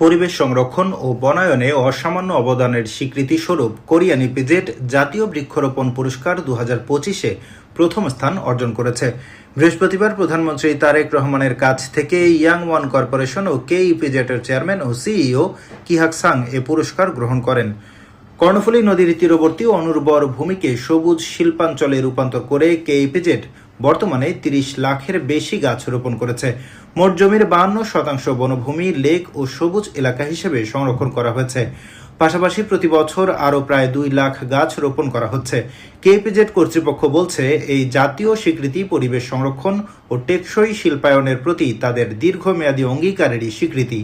পরিবেশ সংরক্ষণ ও বনায়নে অসামান্য অবদানের স্বীকৃতি স্বরূপ কোরিয়ান ইপিজেড জাতীয় বৃক্ষরোপণ পুরস্কার 2025-এ প্রথম স্থান অর্জন করেছে। বৃহস্পতিবার প্রধানমন্ত্রী তারেক রহমানের কাছ থেকে ইয়াং ওয়ান কর্পোরেশন ও কে ইপিজেডের চেয়ারম্যান ও সিইও কিহাক সাং এ পুরস্কার গ্রহণ করেন। কর্ণফুলী নদীর তীরবর্তী অনুর্বর ভূমিকে সবুজ শিল্পাঞ্চলে রূপান্তর করে কে ইপিজেড বর্তমানে 30 লাখের বেশি গাছ রোপণ করেছে। মোট জমির 52% বনভূমি লেক ও সবুজ এলাকা হিসেবে সংরক্ষণ করা হয়েছে। পাশাপাশি প্রতি বছর আরও প্রায় 2 লাখ গাছ রোপণ করা হচ্ছে। কে ইপিজেড কর্তৃপক্ষ বলছে, এই জাতীয় স্বীকৃতি পরিবেশ সংরক্ষণ ও টেকসই শিল্পায়নের প্রতি তাদের দীর্ঘমেয়াদী অঙ্গীকারেরই স্বীকৃতি।